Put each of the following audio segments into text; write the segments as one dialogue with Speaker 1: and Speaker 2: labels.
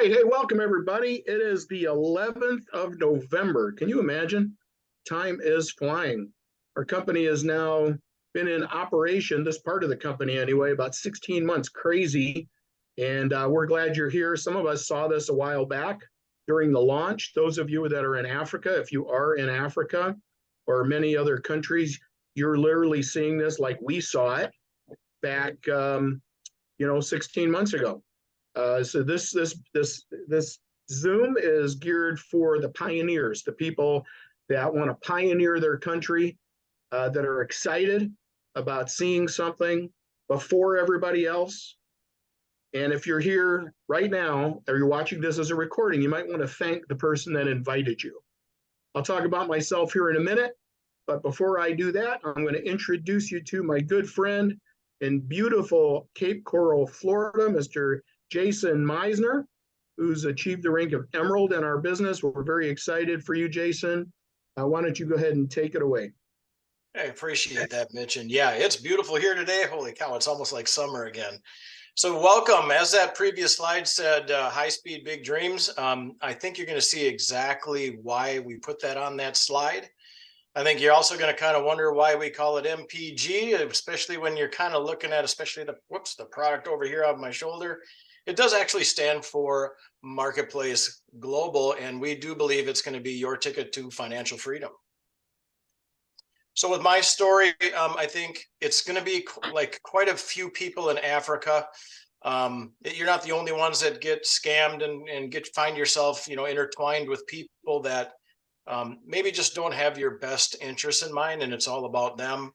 Speaker 1: right. Hey, welcome everybody. It is the 11th of November. Can you imagine? Time is flying. Our company has now been in operation, this part of the company anyway, about 16 months. Crazy. And we're glad you're here. Some of us saw this a while back during the launch. Those of you that are in Africa, if you are in Africa or many other countries, you're literally seeing this like we saw it back, 16 months ago. So this Zoom is geared for the pioneers, the people that want to pioneer their country, that are excited about seeing something before everybody else. And if you're here right now, or you're watching this as a recording, you might want to thank the person that invited you. I'll talk about myself here in a minute, but before I do that, I'm going to introduce you to my good friend in beautiful Cape Coral, Florida, Mr. Jason Meisner, who's achieved the rank of Emerald in our business. We're very excited for you, Jason. Why don't you go ahead and take it away?
Speaker 2: I appreciate that, Mitch. And yeah, it's beautiful here today. Holy cow, it's almost like summer again. So welcome. As that previous slide said, high speed, big dreams. I think you're going to see exactly why we put that on that slide. I think you're also going to kind of wonder why we call it MPG, especially when you're kind of looking at, especially the product over here on my shoulder. It does actually stand for Marketplace Global, and we do believe it's going to be your ticket to financial freedom. So with my story, I think it's going to be like quite a few people in Africa. You're not the only ones that get scammed and find yourself, intertwined with people that maybe just don't have your best interests in mind, and it's all about them.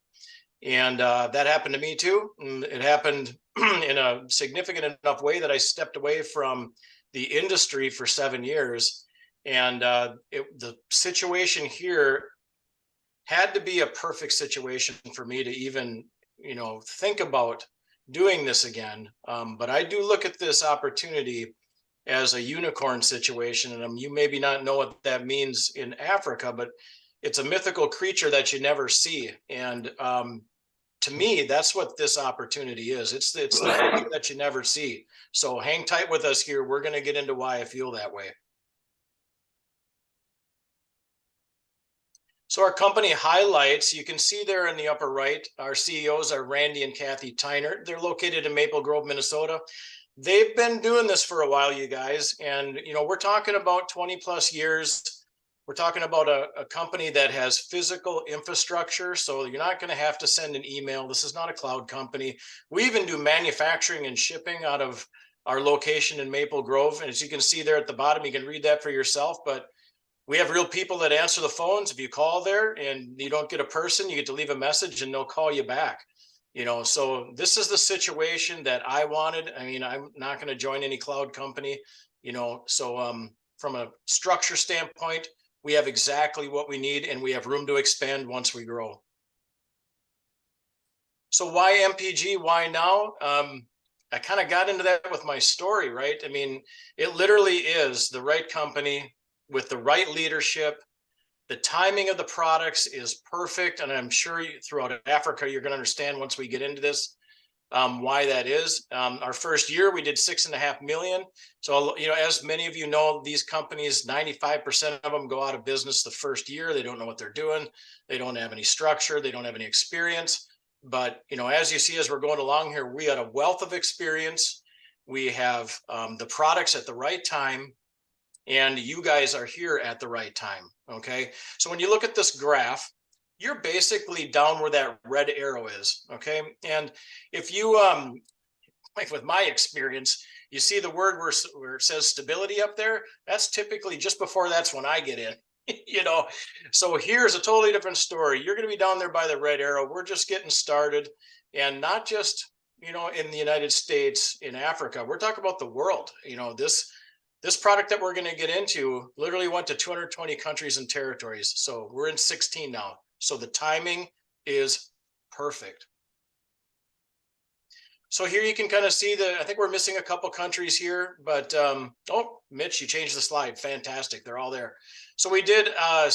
Speaker 2: And that happened to me too. And it happened in a significant enough way that I stepped away from the industry for 7 years. And the situation here had to be a perfect situation for me to even, think about doing this again. But I do look at this opportunity as a unicorn situation. And you maybe not know what that means in Africa, but it's a mythical creature that you never see. And to me, that's what this opportunity is. It's the thing that you never see. So hang tight with us here. We're going to get into why I feel that way. So our company highlights, you can see there in the upper right, our CEOs are Randy and Kathy Tyner. They're located in Maple Grove, Minnesota. They've been doing this for a while, you guys. And, we're talking about 20 plus years. We're talking about a company that has physical infrastructure. So you're not going to have to send an email. This is not a cloud company. We even do manufacturing and shipping out of our location in Maple Grove. And as you can see there at the bottom, you can read that for yourself. But we have real people that answer the phones. If you call there and you don't get a person, you get to leave a message and they'll call you back. So this is the situation that I wanted. I mean, I'm not going to join any cloud company, so from a structure standpoint, we have exactly what we need and we have room to expand once we grow. So why MPG? Why now? I kind of got into that with my story, right? I mean, it literally is the right company with the right leadership. The timing of the products is perfect. And I'm sure throughout Africa, you're going to understand once we get into this, why that is. Our first year, we did 6.5 million. So, as many of you know, these companies, 95% of them go out of business the first year. They don't know what they're doing. They don't have any structure. They don't have any experience. But, as you see, as we're going along here, we had a wealth of experience. We have the products at the right time. And you guys are here at the right time. Okay. So when you look at this graph, you're basically down where that red arrow is. Okay. And if you, like with my experience, you see the word where it says stability up there, that's typically just before that's when I get in, So here's a totally different story. You're going to be down there by the red arrow. We're just getting started, and not just, in the United States, in Africa, we're talking about the world. This product that we're going to get into literally went to 220 countries and territories. So we're in 16 now. So the timing is perfect. So here you can kind of see I think we're missing a couple countries here, but, oh, Mitch, you changed the slide. Fantastic. They're all there. So we did I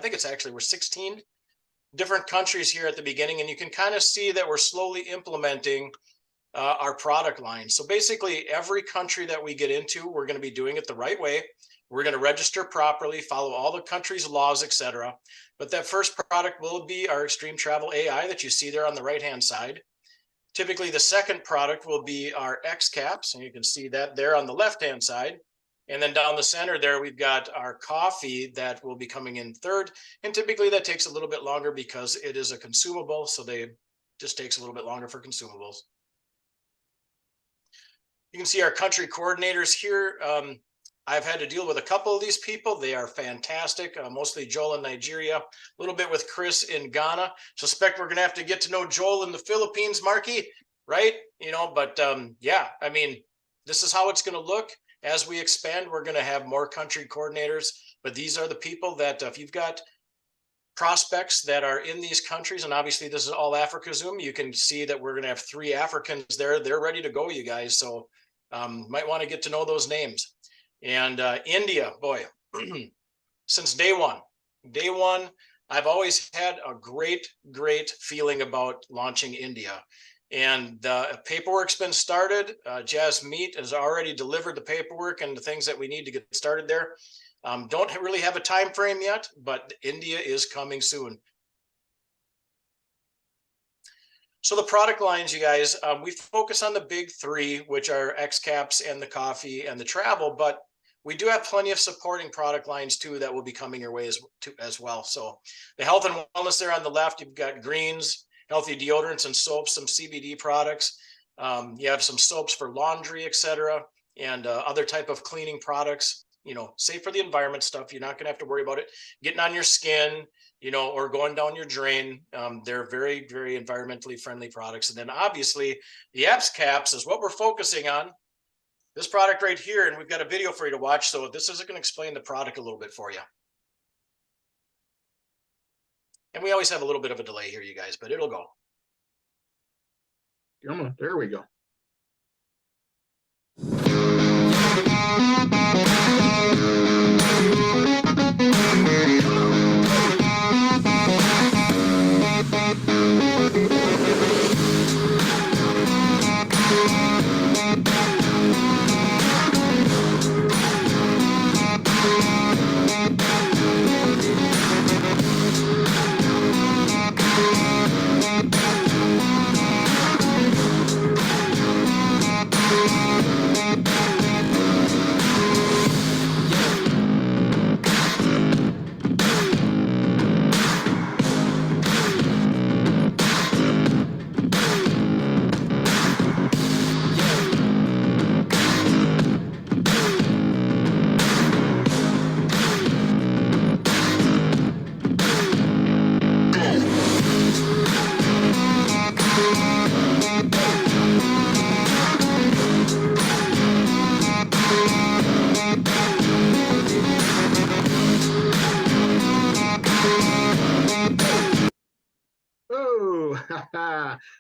Speaker 2: think we're 16 different countries here at the beginning. And you can kind of see that we're slowly implementing our product line. So basically every country that we get into, we're going to be doing it the right way. We're going to register properly, follow all the country's laws, etc. But that first product will be our Extreme Travel AI that you see there on the right-hand side. Typically, the second product will be our X caps, and you can see that there on the left-hand side. And then down the center there, we've got our coffee that will be coming in third. And typically that takes a little bit longer because it is a consumable. So they just takes a little bit longer for consumables. You can see our country coordinators here. I've had to deal with a couple of these people. They are fantastic, mostly Joel in Nigeria, a little bit with Chris in Ghana. Suspect we're going to have to get to know Joel in the Philippines, Marky, right? You know, but yeah, I mean, this is how it's going to look. As we expand, we're going to have more country coordinators, but these are the people that if you've got prospects that are in these countries, and obviously this is all Africa Zoom, you can see that we're going to have 3 Africans there. They're ready to go, you guys. So might want to get to know those names. And India, boy, since day one, I've always had a great feeling about launching India. And the paperwork's been started. Jazz Meat has already delivered the paperwork and the things that we need to get started there. Don't really have a time frame yet, but India is coming soon. So the product lines, you guys, we focus on the big 3, which are X caps and the coffee and the travel, but we do have plenty of supporting product lines too that will be coming your way as well. So the health and wellness there on the left, you've got greens, healthy deodorants and soaps, some CBD products. You have some soaps for laundry, etc., and other type of cleaning products, you know, safe for the environment stuff. You're not going to have to worry about it getting on your skin, you know, or going down your drain. They're very environmentally friendly products. And then obviously the X caps is what we're focusing on. This product right here, and we've got a video for you to watch. So this is going to explain the product a little bit for you. And we always have a little bit of a delay here, you guys, but it'll go.
Speaker 1: Come on, there we go.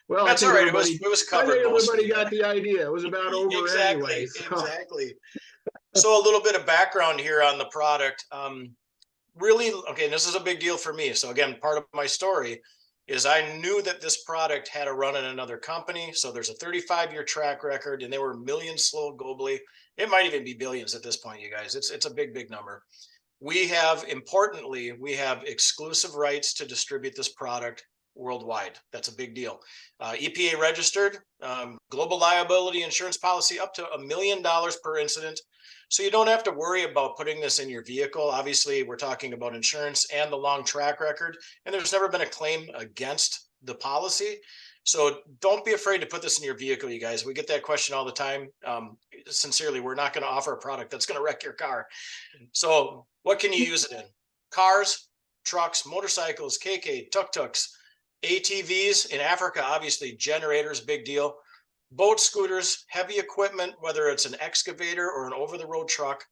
Speaker 1: Well,
Speaker 2: that's all right. It was covered.
Speaker 1: Everybody got the idea. It was about over anyway. So.
Speaker 2: Exactly. So a little bit of background here on the product. Really, okay, this is a big deal for me. So again, part of my story is I knew that this product had a run in another company. So there's a 35-year track record, and they were millions sold globally. It might even be billions at this point, you guys. It's a big number. Importantly, we have exclusive rights to distribute this product worldwide. That's a big deal. EPA registered, global liability insurance policy up to $1 million per incident. So you don't have to worry about putting this in your vehicle. Obviously, we're talking about insurance and the long track record, and there's never been a claim against the policy. So don't be afraid to put this in your vehicle, you guys. We get that question all the time. Sincerely, we're not going to offer a product that's going to wreck your car. So what can you use it in? Cars, trucks, motorcycles, KK, tuk-tuks, ATVs. In Africa, obviously, generators, big deal. Boat, scooters, heavy equipment, whether it's an excavator or an over-the-road truck.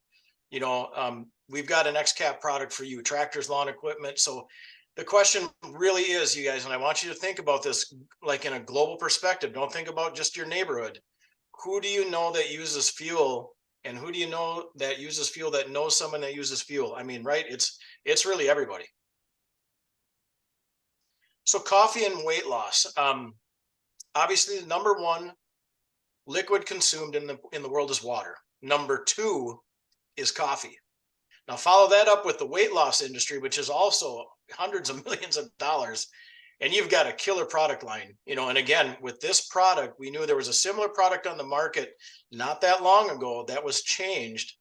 Speaker 2: You know, we've got an X-Cap product for you, tractors, lawn equipment. So the question really is, you guys, and I want you to think about this like in a global perspective. Don't think about just your neighborhood. Who do you know that uses fuel? And who do you know that uses fuel that knows someone that uses fuel? I mean, right? It's really everybody. So coffee and weight loss. Obviously, the number one liquid consumed in the world is water. Number 2 is coffee. Now follow that up with the weight loss industry, which is also hundreds of millions of dollars. And you've got a killer product line, you know, and again, with this product, we knew there was a similar product on the market not that long ago that was changed.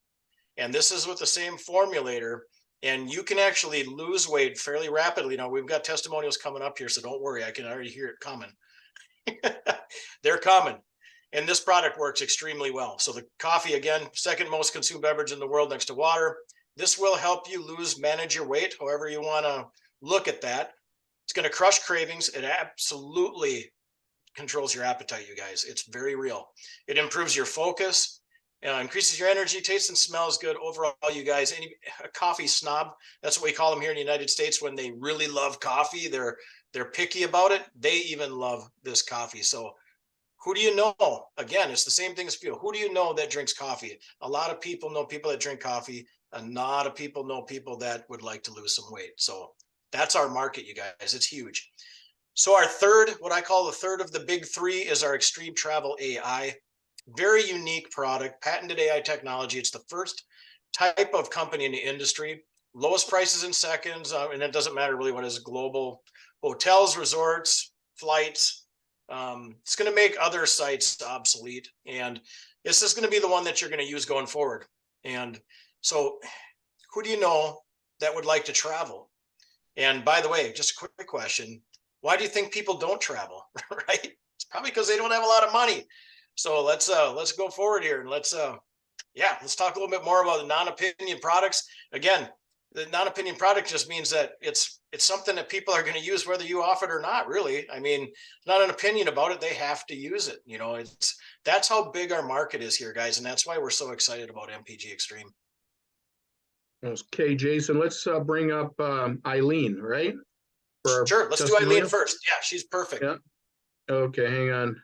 Speaker 2: And this is with the same formulator, and you can actually lose weight fairly rapidly. Now we've got testimonials coming up here, so don't worry, I can already hear it coming. They're coming. And this product works extremely well. So the coffee, again, second most consumed beverage in the world next to water. This will help you manage your weight, however you want to look at that. It's going to crush cravings. It absolutely controls your appetite, you guys. It's very real. It improves your focus, increases your energy, tastes and smells good. Overall, you guys, a coffee snob, that's what we call them here in the United States. When they really love coffee, they're picky about it. They even love this coffee. So who do you know? Again, it's the same thing as fuel. Who do you know that drinks coffee? A lot of people know people that drink coffee. A lot of people know people that would like to lose some weight. So that's our market, you guys. It's huge. So our third, what I call the third of the big 3, is our Extreme Travel AI. Very unique product, patented AI technology. It's the first type of company in the industry. Lowest prices in seconds, and it doesn't matter really what is global. Hotels, resorts, flights. It's going to make other sites obsolete, and this is going to be the one that you're going to use going forward. And so who do you know that would like to travel? And by the way, just a quick question. Why do you think people don't travel, right? It's probably because they don't have a lot of money. So let's go forward here, and let's talk a little bit more about the non-opinion products. Again, the non-opinion product just means that it's something that people are going to use whether you offer it or not, really. I mean, not an opinion about it. They have to use it. You know, that's how big our market is here, guys. And that's why we're so excited about MPGXtreme.
Speaker 1: Okay, Jason, let's bring up Eileen, right?
Speaker 2: Sure, let's do Eileen first. Yeah, she's perfect.
Speaker 1: Yeah. Okay, hang on.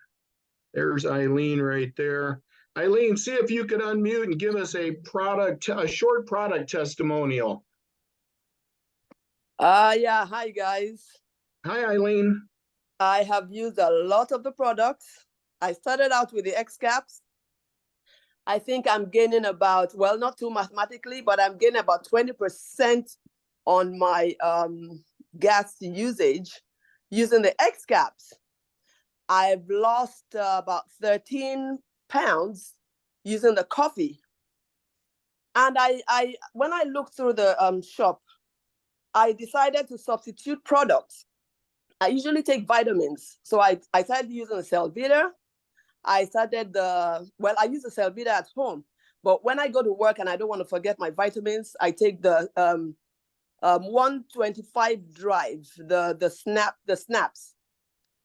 Speaker 1: There's Eileen right there. Eileen, see if you could unmute and give us a short product testimonial.
Speaker 3: Yeah, hi guys.
Speaker 1: Hi, Eileen.
Speaker 3: I have used a lot of the products. I started out with the X caps. I think I'm gaining about, well, not too mathematically, but I'm gaining about 20% on my gas usage using the X caps. I've lost about 13 pounds using the coffee. And I when I looked through the shop, I decided to substitute products. I usually take vitamins. So I started using the Cellvita. I I use the Cellvita at home. But when I go to work and I don't want to forget my vitamins, I take the 125 drive, the snaps.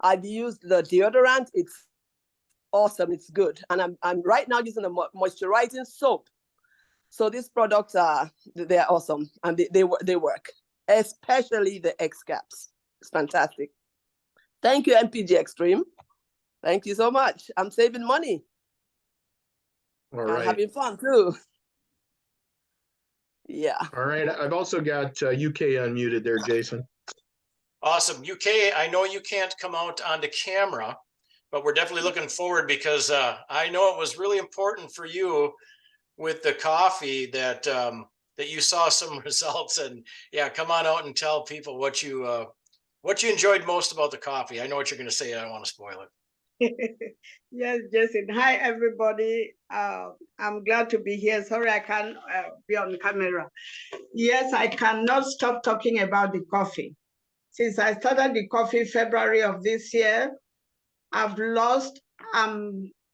Speaker 3: I've used the deodorant. It's awesome. It's good. And I'm right now using the moisturizing soap. So these products they're awesome, and they work, especially the X caps. It's fantastic. Thank you, MPGXtreme. Thank you so much. I'm saving money.
Speaker 1: All right.
Speaker 3: And having fun too. Yeah.
Speaker 1: All right. I've also got UK unmuted there, Jason.
Speaker 2: Awesome. UK, I know you can't come out onto camera, but we're definitely looking forward, because I know it was really important for you with the coffee that you saw some results. And yeah, come on out and tell people what you enjoyed most about the coffee. I know what you're going to say. I don't want to spoil it.
Speaker 4: Yes, Jason. Hi, everybody. I'm glad to be here. Sorry, I can't be on camera. Yes, I cannot stop talking about the coffee. Since I started the coffee February of this year, I've lost,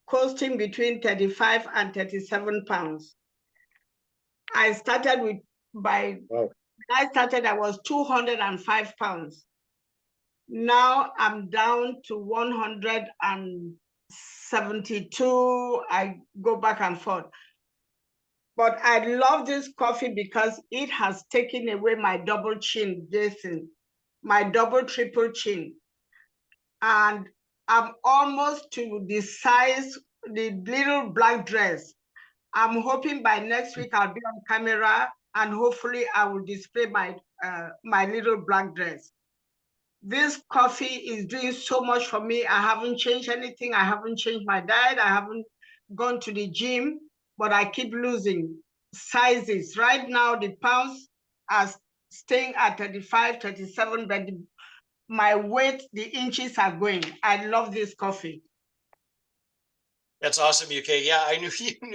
Speaker 4: coasting between 35 and 37 pounds. I started I was 205 pounds. Now I'm down to 172. I go back and forth. But I love this coffee because it has taken away my double chin, Jason, my double, triple chin. And I'm almost to the size, the little black dress. I'm hoping by next week I'll be on camera, and hopefully I will display my little black dress. This coffee is doing so much for me. I haven't changed anything. I haven't changed my diet. I haven't gone to the gym, but I keep losing sizes. Right now, the pounds are staying at 35, 37, but my weight, the inches are going. I love this coffee.
Speaker 2: That's awesome, UK. Yeah, I knew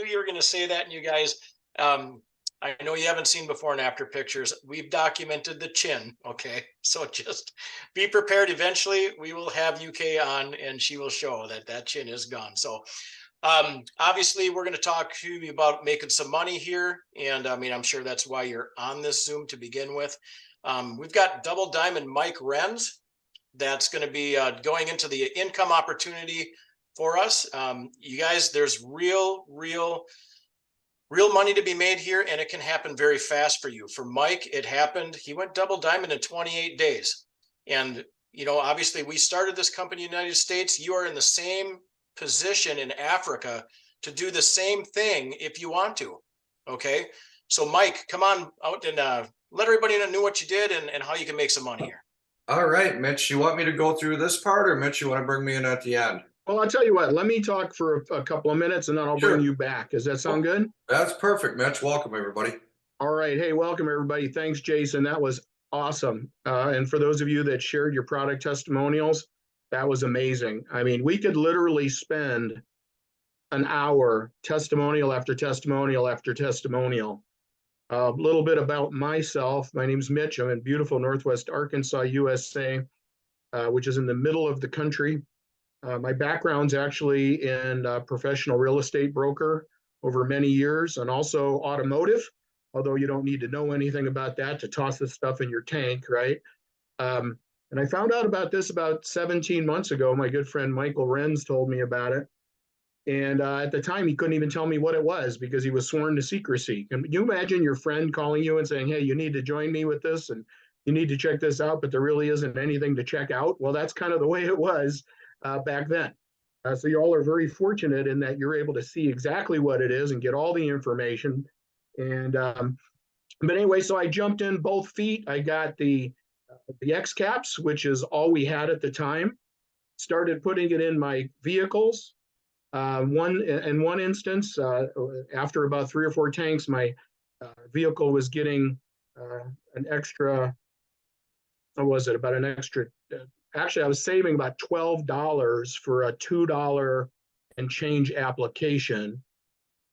Speaker 2: you were going to say that, and you guys, I know you haven't seen before and after pictures. We've documented the chin. Okay, so just be prepared. Eventually, we will have UK on, and she will show that chin is gone. So, obviously, we're going to talk to you about making some money here, and I mean, I'm sure that's why you're on this Zoom to begin with. We've got Double Diamond Mike Renz. That's going to be going into the income opportunity for us. You guys, there's real money to be made here, and it can happen very fast for you. For Mike, it happened. He went double diamond in 28 days. And, you know, obviously we started this company in the United States. You are in the same position in Africa to do the same thing if you want to. Okay. So Mike, come on out and let everybody know what you did and how you can make some money here.
Speaker 5: All right, Mitch, you want me to go through this part, or Mitch, you want to bring me in at the end?
Speaker 1: Well, I'll tell you what, let me talk for a couple of minutes and then I'll bring you back. Does that sound good?
Speaker 5: That's perfect, Mitch. Welcome, everybody.
Speaker 1: All right. Hey, welcome, everybody. Thanks, Jason. That was awesome. And for those of you that shared your product testimonials, that was amazing. I mean, we could literally spend an hour testimonial after testimonial after testimonial. A little bit about myself. My name's Mitch. I'm in beautiful Northwest Arkansas, USA, which is in the middle of the country. My background's actually in professional real estate broker over many years, and also automotive, although you don't need to know anything about that to toss this stuff in your tank, right? And I found out about this about 17 months ago. My good friend Michael Renz told me about it. And at the time, he couldn't even tell me what it was because he was sworn to secrecy. Can you imagine your friend calling you and saying, hey, you need to join me with this and you need to check this out, but there really isn't anything to check out? Well, that's kind of the way it was back then. So you all are very fortunate in that you're able to see exactly what it is and get all the information. And but anyway, so I jumped in both feet. I got the X caps, which is all we had at the time. Started putting it in my vehicles. In one instance, after about 3 or 4 tanks, my vehicle was getting an extra. What was it? About an extra. Actually, I was saving about $12 for a $2 and change application.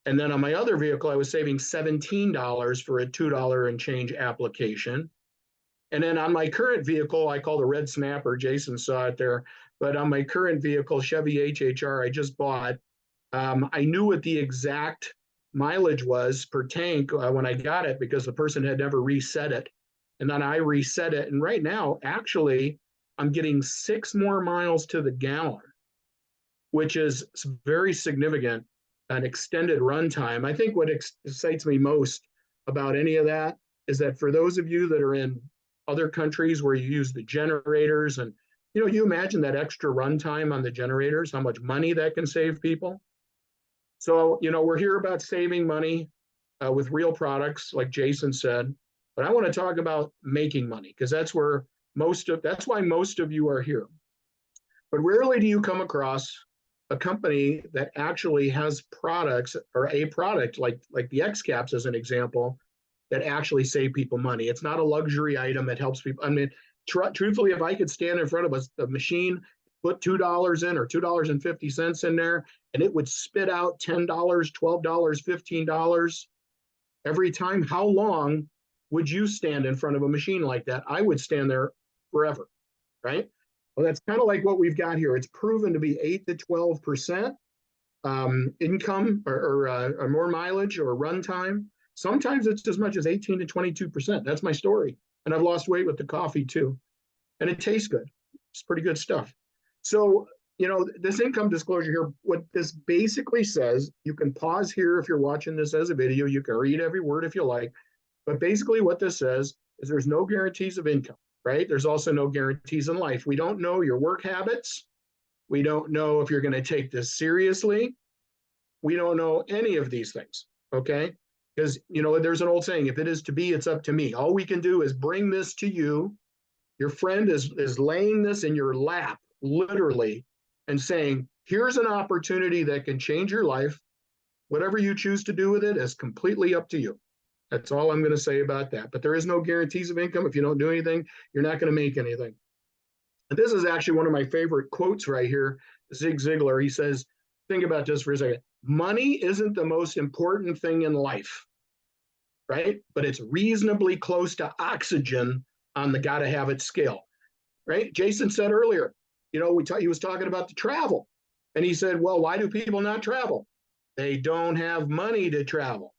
Speaker 1: And then on my other vehicle, I was saving $17 for a $2 and change application. And then on my current vehicle, I call the Red Snapper, Jason saw it there, but on my current vehicle, Chevy HHR, I just bought, I knew what the exact mileage was per tank when I got it because the person had never reset it. And then I reset it. And right now, actually, I'm getting 6 more miles to the gallon, which is very significant, an extended runtime. I think what excites me most about any of that is that for those of you that are in other countries where you use the generators and, you know, you imagine that extra runtime on the generators, how much money that can save people. So, you know, we're here about saving money with real products, like Jason said, but I want to talk about making money because that's where that's why most of you are here. But rarely do you come across a company that actually has products or a product like the X caps as an example that actually save people money. It's not a luxury item that helps people. I mean, truthfully, if I could stand in front of a machine, put $2 in or $2.50 in there, and it would spit out $10, $12, $15 every time, how long would you stand in front of a machine like that? I would stand there forever, right? Well, that's kind of like what we've got here. It's proven to be 8 to 12% income or more mileage or runtime. Sometimes it's as much as 18 to 22%. That's my story. And I've lost weight with the coffee too. And it tastes good. It's pretty good stuff. So, you know, this income disclosure here, what this basically says, you can pause here if you're watching this as a video. You can read every word if you like. But basically what this says is there's no guarantees of income, right? There's also no guarantees in life. We don't know your work habits. We don't know if you're going to take this seriously. We don't know any of these things, okay? Because, you know, there's an old saying, if it is to be, it's up to me. All we can do is bring this to you Your friend is laying this in your lap, literally, and saying, here's an opportunity that can change your life. Whatever you choose to do with it is completely up to you. That's all I'm going to say about that. But there is no guarantees of income. If you don't do anything, you're not going to make anything. And this is actually one of my favorite quotes right here. Zig Ziglar, he says, think about this for a second. Money isn't the most important thing in life, right? But it's reasonably close to oxygen on the gotta have it scale, right? Jason said earlier, he was talking about the travel. And he said, well, why do people not travel? They don't have money to travel.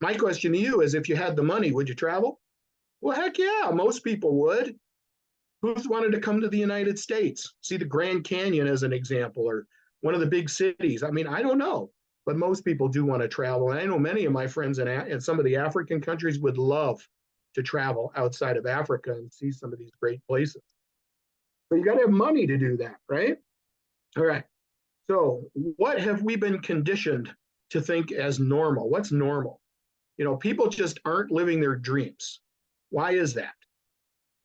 Speaker 1: My question to you is, if you had the money, would you travel? Well, heck yeah, most people would. Who's wanted to come to the United States? See the Grand Canyon as an example, or one of the big cities. I mean, I don't know, but most people do want to travel. And I know many of my friends in some of the African countries would love to travel outside of Africa and see some of these great places. But you got to have money to do that, right? All right. So what have we been conditioned to think as normal? What's normal? People just aren't living their dreams. Why is that?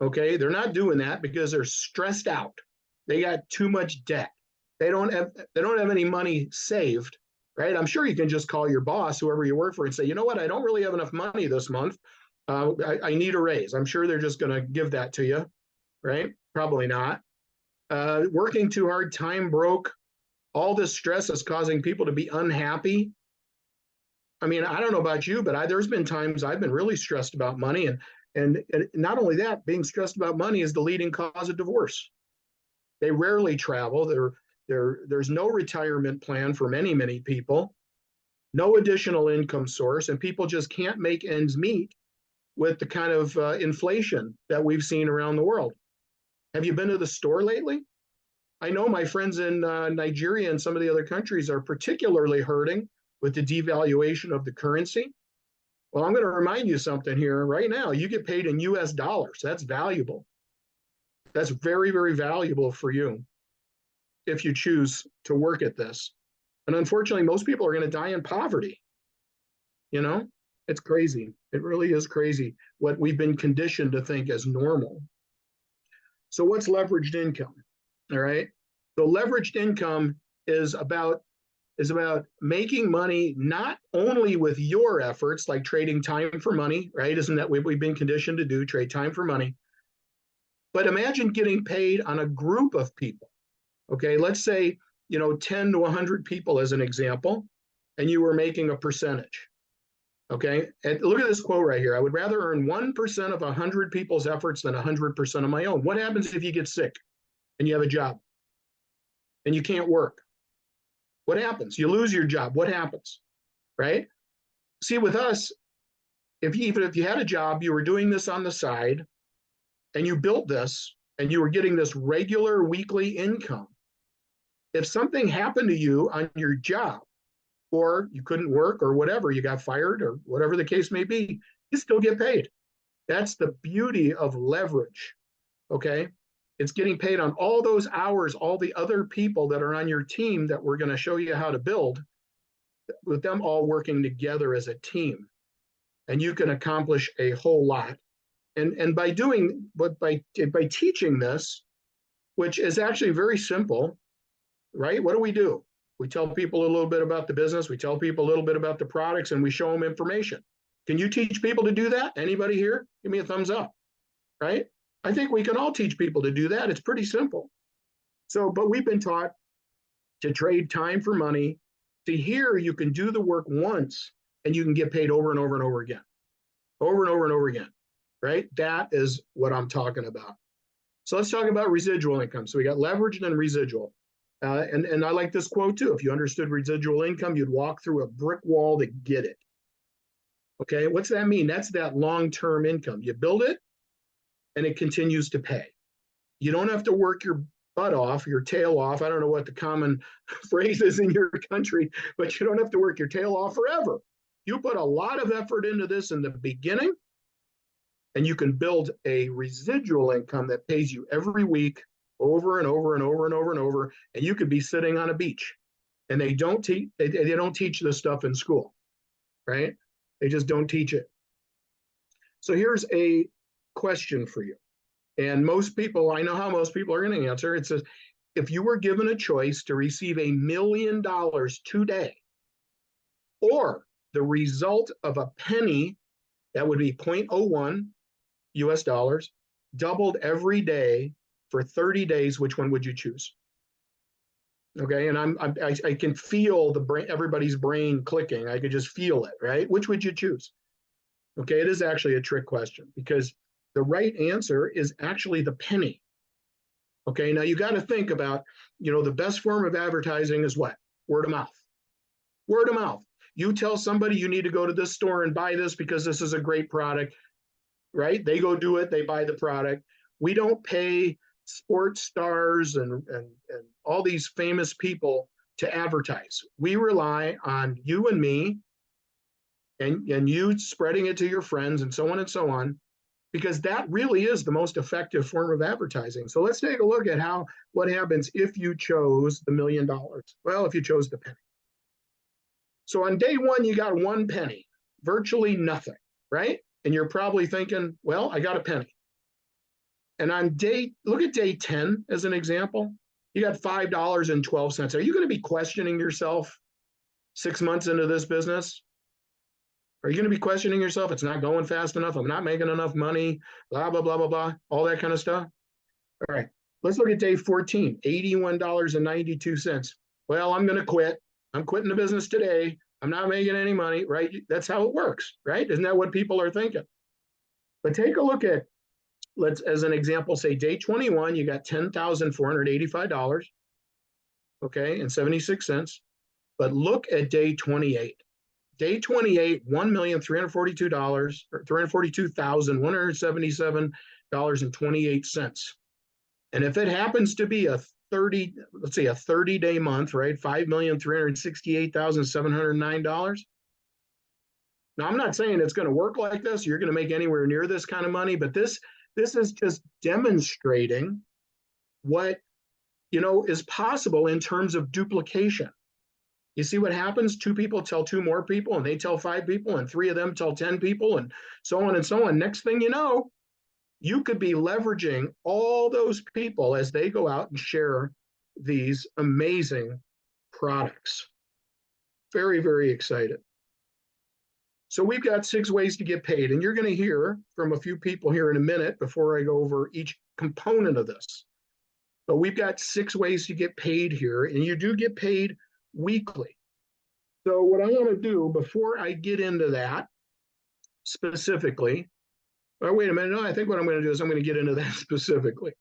Speaker 1: Okay, they're not doing that because they're stressed out. They got too much debt. They don't have any money saved, right? I'm sure you can just call your boss, whoever you work for, and say, you know what, I don't really have enough money this month. I need a raise. I'm sure they're just going to give that to you, right? Probably not. Working too hard, time broke. All this stress is causing people to be unhappy. I mean, I don't know about you, but there's been times I've been really stressed about money, and not only that, being stressed about money is the leading cause of divorce. They rarely travel. There's no retirement plan for many, many people, no additional income source, and people just can't make ends meet with the kind of inflation that we've seen around the world. Have you been to the store lately? I know my friends in Nigeria and some of the other countries are particularly hurting with the devaluation of the currency. Well, I'm going to remind you something here right now. You get paid in US dollars. That's valuable. That's very, very valuable for you if you choose to work at this. And unfortunately, most people are going to die in poverty. It's crazy. It really is crazy what we've been conditioned to think as normal. So what's leveraged income? All right. So leveraged income is about making money not only with your efforts, like trading time for money, right? Isn't that what we've been conditioned to do, trade time for money? But imagine getting paid on a group of people. Okay, let's say, 10 to 100 people as an example, and you were making a percentage. Okay, and look at this quote right here. I would rather earn 1% of 100 people's efforts than 100% of my own. What happens if you get sick and you have a job and you can't work? What happens? You lose your job. What happens? Right? See, with us, even if you had a job, you were doing this on the side, and you built this, and you were getting this regular weekly income. If something happened to you on your job, or you couldn't work, or whatever, you got fired, or whatever the case may be, you still get paid. That's the beauty of leverage. Okay? It's getting paid on all those hours, all the other people that are on your team that we're going to show you how to build, with them all working together as a team. And you can accomplish a whole lot. And by teaching this, which is actually very simple, right? What do? We tell people a little bit about the business. We tell people a little bit about the products, and we show them information. Can you teach people to do that? Anybody here? Give me a thumbs up, right? I think we can all teach people to do that. It's pretty simple. So, but we've been taught to trade time for money. To here, you can do the work once and you can get paid over and over and over again. Over and over and over again, right? That is what I'm talking about. So let's talk about residual income. So we got leveraged and residual. And I like this quote too. If you understood residual income, you'd walk through a brick wall to get it. Okay, what's that mean? That's that long-term income. You build it, and it continues to pay. You don't have to work your butt off, your tail off. I don't know what the common phrase is in your country, but you don't have to work your tail off forever. You put a lot of effort into this in the beginning, and you can build a residual income that pays you every week over and over and over and over and over, and you could be sitting on a beach. And they don't teach this stuff in school, right? They just don't teach it. So here's a question for you. And most people, I know how most people are going to answer. It says, if you were given a choice to receive $1 million today, or the result of a penny, that would be 0.01 US dollars, doubled every day for 30 days, which one would you choose? Okay, and I can feel the brain, everybody's brain clicking. I could just feel it, right? Which would you choose? Okay, it is actually a trick question because the right answer is actually the penny. Okay, now you got to think about, the best form of advertising is what? Word of mouth. Word of mouth. You tell somebody you need to go to this store and buy this because this is a great product, right? They go do it, they buy the product. We don't pay sports stars and all these famous people to advertise. We rely on you and me and you spreading it to your friends and so on, because that really is the most effective form of advertising. So let's take a look at what happens if you chose the $1 million. Well, if you chose the penny. So on day one, you got 1 penny, virtually nothing, right? And you're probably thinking, well, I got a penny. And look at day 10 as an example. You got $5.12. Are you going to be questioning yourself 6 months into this business? Are you going to be questioning yourself? It's not going fast enough. I'm not making enough money, blah, blah, blah, blah, blah, all that kind of stuff. All right, let's look at day 14, $81.92. Well, I'm going to quit. I'm quitting the business today. I'm not making any money, right? That's how it works, right? Isn't that what people are thinking? But take a look at, let's, as an example, say day 21, you got $10,485, okay, and 76 cents. But look at day 28. Day 28, $1,342,000, or $342,177.28. And if it happens to be a 30-day month, right? $5,368,709. Now, I'm not saying it's going to work like this. You're going to make anywhere near this kind of money, but this is just demonstrating what, is possible in terms of duplication. You see what happens? 2 people tell 2 more people, and they tell 5 people, and 3 of them tell 10 people, and so on and so on. Next thing you know, you could be leveraging all those people as they go out and share these amazing products. Very, very excited. So we've got 6 ways to get paid, and you're going to hear from a few people here in a minute before I go over each component of this. But we've got 6 ways to get paid here, and you do get paid weekly. So what I want to do before I get into that specifically, oh, wait a minute. No, I think what I'm going to do is I'm going to get into that specifically.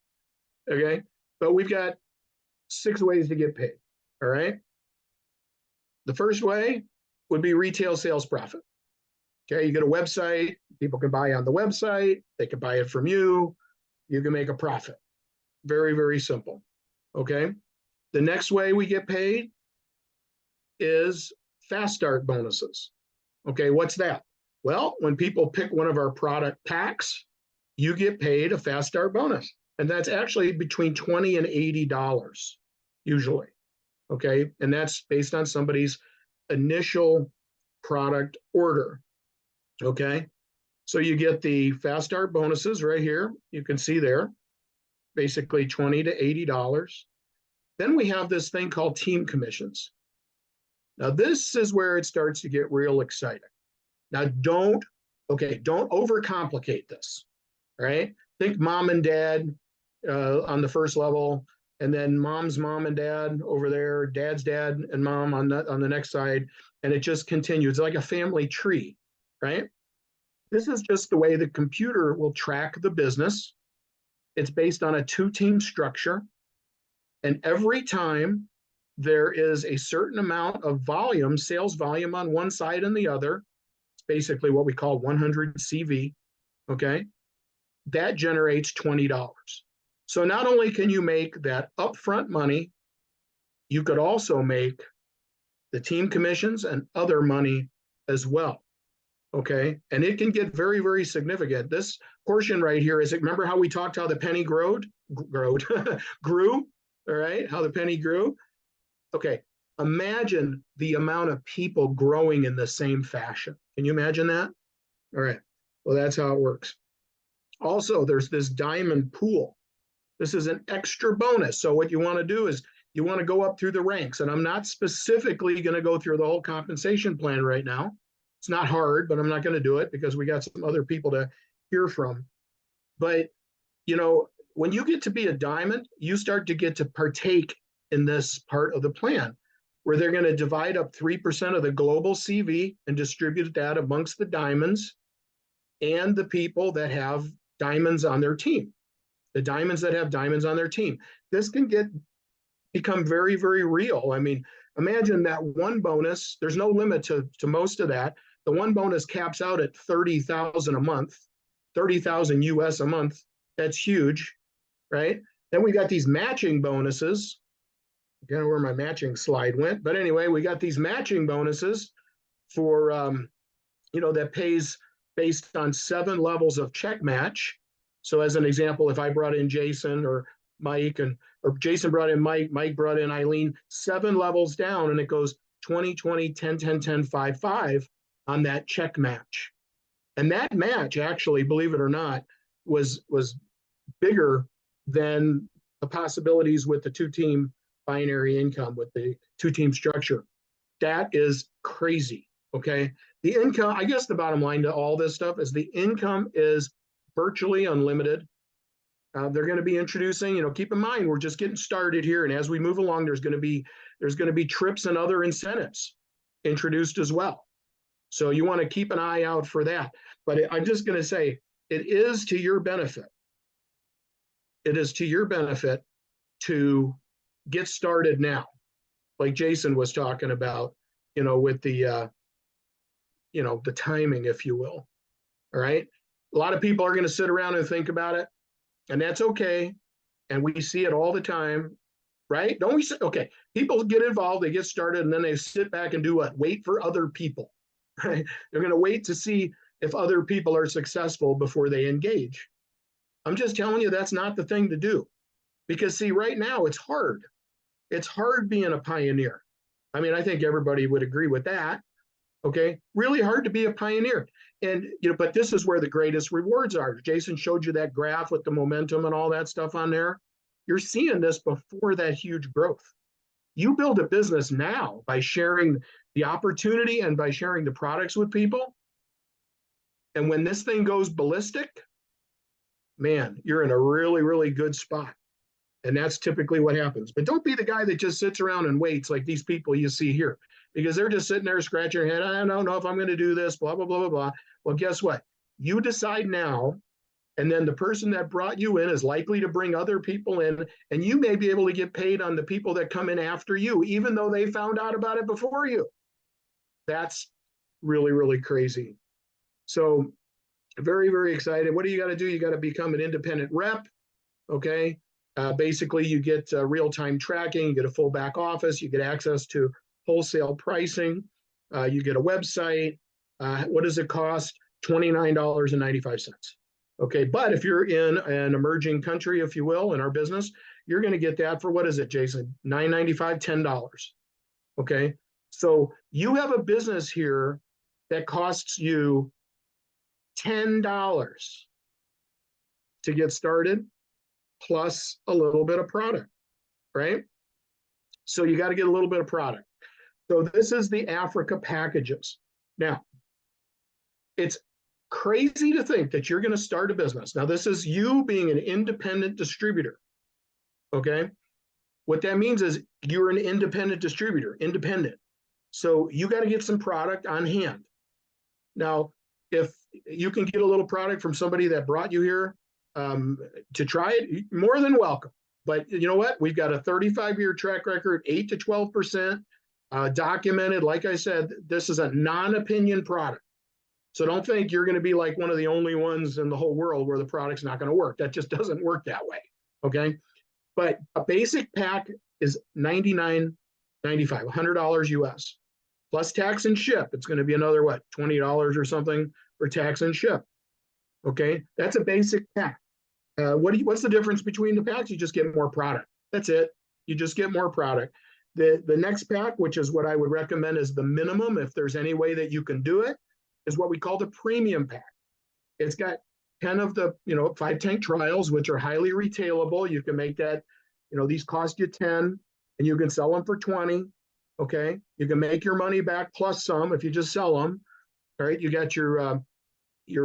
Speaker 1: Okay. But we've got 6 ways to get paid. All right. The first way would be retail sales profit. Okay. You get a website. People can buy on the website. They can buy it from you. You can make a profit. Very, very simple. Okay. The next way we get paid is fast start bonuses. Okay. What's that? Well, when people pick one of our product packs, you get paid a fast start bonus. And that's actually between $20 and $80 usually. Okay. And that's based on somebody's initial product order. Okay. So you get the fast start bonuses right here. You can see there, basically $20 to $80. Then we have this thing called team commissions. Now, this is where it starts to get real exciting. Now, don't overcomplicate this, right? Think mom and dad on the first level, and then mom's mom and dad over there, dad's dad and mom on the next side, and it just continues. It's like a family tree, right? This is just the way the computer will track the business. It's based on a 2-team structure, and every time there is a certain amount of volume, sales volume on one side and the other, basically what we call 100 CV, okay? That generates $20. So not only can you make that upfront money, you could also make the team commissions and other money as well, okay? And it can get very, very significant. This portion right here is, remember how we talked how the penny grew, all right? How the penny grew? Okay, imagine the amount of people growing in the same fashion. Can you imagine that? All right, well, that's how it works. Also, there's this diamond pool. This is an extra bonus. So what you want to do is you want to go up through the ranks. And I'm not specifically going to go through the whole compensation plan right now. It's not hard, but I'm not going to do it because we got some other people to hear from. But, you know, when you get to be a diamond, you start to get to partake in this part of the plan where they're going to divide up 3% of the global CV and distribute that amongst the diamonds and the people that have diamonds on their team. The diamonds that have diamonds on their team. This can become very, very real. I mean, imagine that one bonus, there's no limit to most of that. The one bonus caps out at 30,000 a month, 30,000 US a month. That's huge, right? Then we got these matching bonuses. I don't know where my matching slide went, but anyway, we got these matching bonuses for, you know, that pays based on 7 levels of check match. So as an example, if I brought in Jason or Mike or Jason brought in Mike brought in Eileen, 7 levels down, and it goes 20, 20, 10, 10, 10, 5, 5 on that check match. And that match actually, believe it or not, was bigger than the possibilities with the 2-team binary income, with the 2-team structure. That is crazy, okay? The income, I guess the bottom line to all this stuff is the income is virtually unlimited. They're going to be introducing, you know, keep in mind, we're just getting started here. And as we move along, there's going to be trips and other incentives introduced as well. So you want to keep an eye out for that. But I'm just going to say, it is to your benefit. It is to your benefit to get started now. Like Jason was talking about, you know, with the, you know, the timing, if you will. All right. A lot of people are going to sit around and think about it, and that's okay. And we see it all the time, right? Don't we say, okay, people get involved, they get started, and then they sit back and do what? Wait for other people, right? They're going to wait to see if other people are successful before they engage. I'm just telling you, that's not the thing to do. Because see, right now it's hard. It's hard being a pioneer. I mean, I think everybody would agree with that. Okay, really hard to be a pioneer. And, you know, but this is where the greatest rewards are. Jason showed you that graph with the momentum and all that stuff on there. You're seeing this before that huge growth. You build a business now by sharing the opportunity and by sharing the products with people. And when this thing goes ballistic, man, you're in a really, really good spot. And that's typically what happens. But don't be the guy that just sits around and waits like these people you see here, because they're just sitting there scratching their head. I don't know if I'm going to do this, blah, blah, blah, blah, blah. Well, guess what? You decide now, and then the person that brought you in is likely to bring other people in, and you may be able to get paid on the people that come in after you, even though they found out about it before you. That's really, really crazy. So very, very excited. What do you got to do? You got to become an independent rep, okay? Basically, you get real-time tracking, you get a full back office, you get access to wholesale pricing, you get a website. What does it cost? $29.95. Okay, but if you're in an emerging country, if you will, in our business, you're going to get that for, what is it, Jason? $9.95, $10. Okay, so you have a business here that costs you $10 to get started, plus a little bit of product, right? So you got to get a little bit of product. So this is the Africa packages. Now, it's crazy to think that you're going to start a business. Now, this is you being an independent distributor, okay? What that means is you're an independent distributor, independent. So you got to get some product on hand. Now, if you can get a little product from somebody that brought you here, to try it, more than welcome. But you know what? We've got a 35-year track record, 8 to 12% documented. Like I said, this is a non-opinion product. So don't think you're going to be like one of the only ones in the whole world where the product's not going to work. That just doesn't work that way. Okay. But a basic pack is $99.95, $100 US. Plus tax and ship. It's going to be another, what, $20 or something for tax and ship. Okay. That's a basic pack. What's the difference between the packs? You just get more product. That's it. You just get more product. The next pack, which is what I would recommend as the minimum, if there's any way that you can do it, is what we call the premium pack. It's got 10 of the, 5-tank trials, which are highly retailable. You can make that, these cost you 10 and you can sell them for 20. Okay. You can make your money back plus some if you just sell them. All right. You got your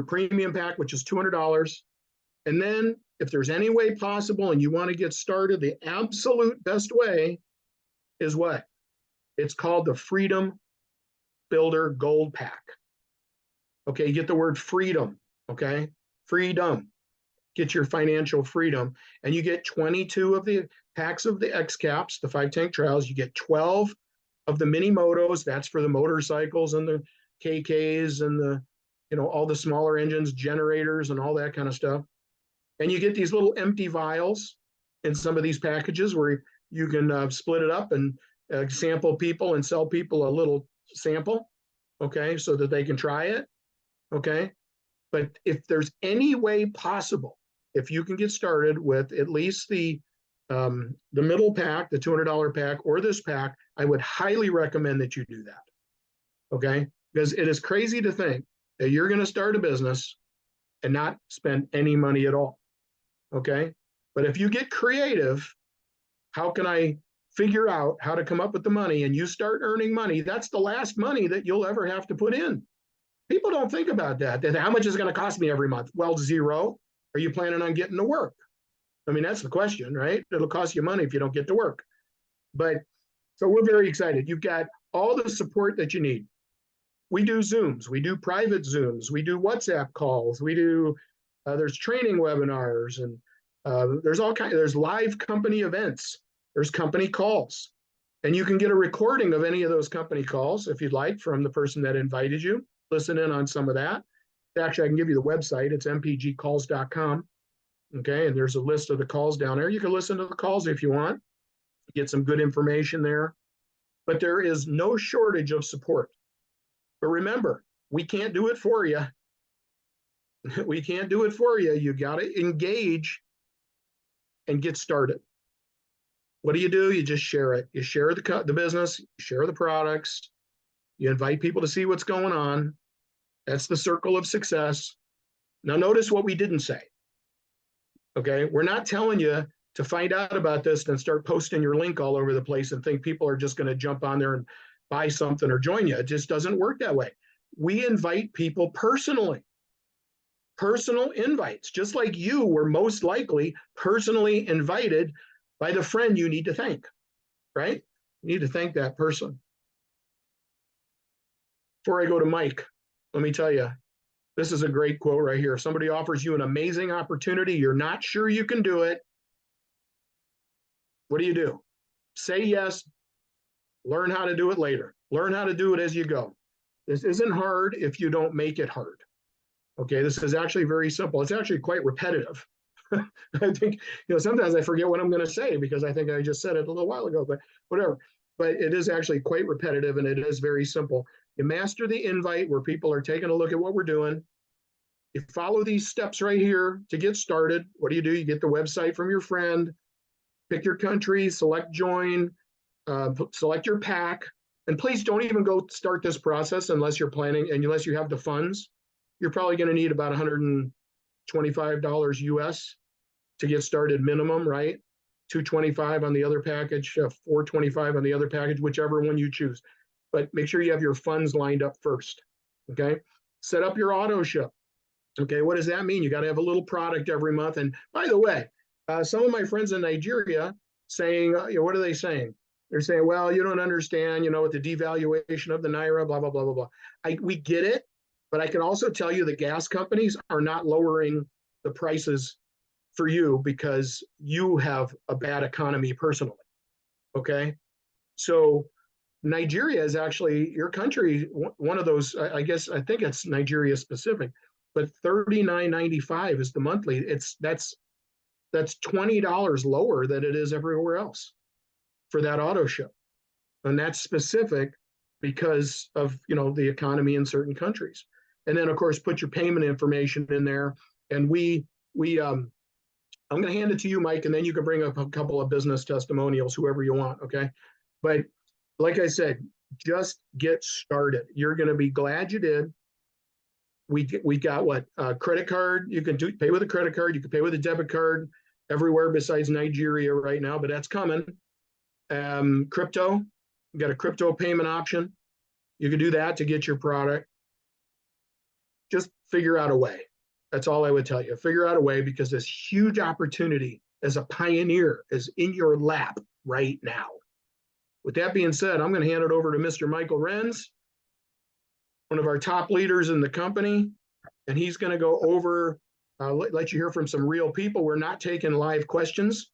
Speaker 1: premium pack, which is $200. And then if there's any way possible and you want to get started, the absolute best way is what? It's called the Freedom Builder Gold Pack. Okay, you get the word freedom, okay? Freedom. Get your financial freedom. And you get 22 of the packs of the X caps, the 5-tank trials. You get 12 of the mini motos. That's for the motorcycles and the KKs and the, all the smaller engines, generators, and all that kind of stuff. And you get these little empty vials in some of these packages where you can split it up and sample people and sell people a little sample, okay, so that they can try it, okay? But if there's any way possible, if you can get started with at least the middle pack, the $200 pack, or this pack, I would highly recommend that you do that, okay? Because it is crazy to think that you're going to start a business and not spend any money at all, okay? But if you get creative, how can I figure out how to come up with the money, and you start earning money, that's the last money that you'll ever have to put in. People don't think about that. How much is it going to cost me every month? Well, zero. Are you planning on getting to work? I mean, that's the question, right? It'll cost you money if you don't get to work. But so we're very excited. You've got all the support that you need. We do Zooms, we do private Zooms, we do WhatsApp calls, we do, there's training webinars, and there's all kinds, there's live company events, there's company calls. And you can get a recording of any of those company calls if you'd like from the person that invited you. Listen in on some of that. Actually, I can give you the website. It's mpgcalls.com. Okay, and there's a list of the calls down there. You can listen to the calls if you want, get some good information there. But there is no shortage of support. But remember, we can't do it for you. We can't do it for you. You got to engage and get started. What do? You just share it. You share the business, you share the products, you invite people to see what's going on. That's the circle of success. Now, notice what we didn't say. Okay, we're not telling you to find out about this and start posting your link all over the place and think people are just going to jump on there and buy something or join you. It just doesn't work that way. We invite people personally. Personal invites, just like you were most likely personally invited by the friend you need to thank, right? You need to thank that person. Before I go to Mike, let me tell you, this is a great quote right here. Somebody offers you an amazing opportunity. You're not sure you can do it. What do? Say yes. Learn how to do it later. Learn how to do it as you go. This isn't hard if you don't make it hard. Okay, this is actually very simple. It's actually quite repetitive. I think, sometimes I forget what I'm going to say because I think I just said it a little while ago, but whatever. But it is actually quite repetitive, and it is very simple. You master the invite where people are taking a look at what we're doing. You follow these steps right here to get started. What do? You get the website from your friend, pick your country, select join, select your pack. And please don't even go start this process unless you're planning and unless you have the funds. You're probably going to need about $125 US to get started minimum, right? $225 on the other package, $425 on the other package, whichever one you choose. But make sure you have your funds lined up first, okay? Set up your auto ship. Okay, what does that mean? You got to have a little product every month. And by the way, some of my friends in Nigeria saying, what are they saying? They're saying, well, you don't understand, with the devaluation of the Naira, blah, blah, blah, blah, blah. We get it, but I can also tell you the gas companies are not lowering the prices for you because you have a bad economy personally, okay? So Nigeria is actually your country, one of those, I think it's Nigeria specific, but $39.95 is the monthly. That's $20 lower than it is everywhere else for that auto ship. And that's specific because of, the economy in certain countries. And then of course, put your payment information in there. And I'm going to hand it to you, Mike, and then you can bring up a couple of business testimonials, whoever you want. Okay. But like I said, just get started. You're going to be glad you did. We got what, credit card, you can pay with a credit card, you can pay with a debit card everywhere besides Nigeria right now, but that's coming. Crypto, you got a crypto payment option. You can do that to get your product. Just figure out a way. That's all I would tell you. Figure out a way, because this huge opportunity as a pioneer is in your lap right now. With that being said, I'm going to hand it over to Mr. Michael Renz, one of our top leaders in the company, and he's going to go over, let you hear from some real people. We're not taking live questions.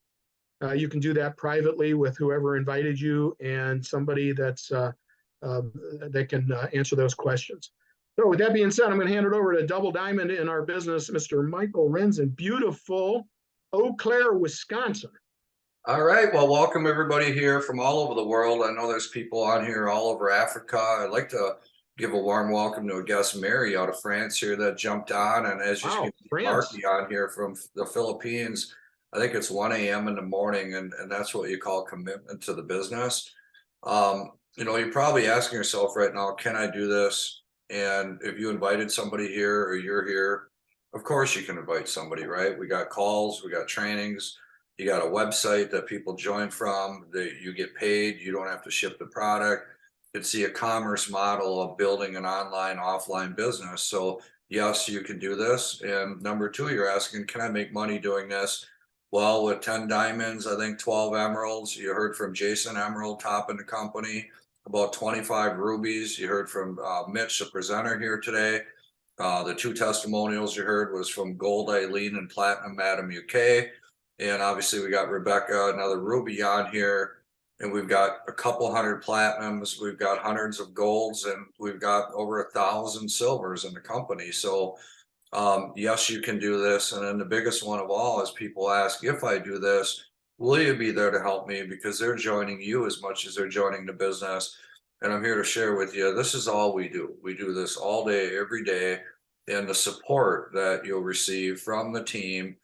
Speaker 1: You can do that privately with whoever invited you and somebody that's that can answer those questions. So with that being said, I'm going to hand it over to Double Diamond in our business, Mr. Michael Renz in beautiful Eau Claire, Wisconsin.
Speaker 5: All right. Well, welcome everybody here from all over the world. I know there's people on here all over Africa. I'd like to give a warm welcome to a guest, Mary, out of France here that jumped on. And as you see, Marky on here from the Philippines. I think it's 1 a.m. in the morning, and that's what you call commitment to the business. You know, you're probably asking yourself right now, can I do this? And if you invited somebody here or you're here, of course you can invite somebody, right? We got calls, we got trainings, you got a website that people join from, that you get paid, you don't have to ship the product. It's the e-commerce model of building an online, offline business. So yes, you can do this. And number two, you're asking, can I make money doing this? Well, with 10 diamonds, I think 12 emeralds. You heard from Jason Emerald, top in the company, about 25 rubies. You heard from Mitch, the presenter here today. The two testimonials you heard was from Gold Eileen and Platinum Madam UK. And obviously we got Rebecca, another ruby on here. And we've got a couple hundred platinums. We've got hundreds of golds, and we've got over 1,000 silvers in the company. So yes, you can do this. And then the biggest one of all is people ask, if I do this, will you be there to help me? Because they're joining you as much as they're joining the business. And I'm here to share with you, this is all we do. We do this all day, every day, and the support that you'll receive from the team.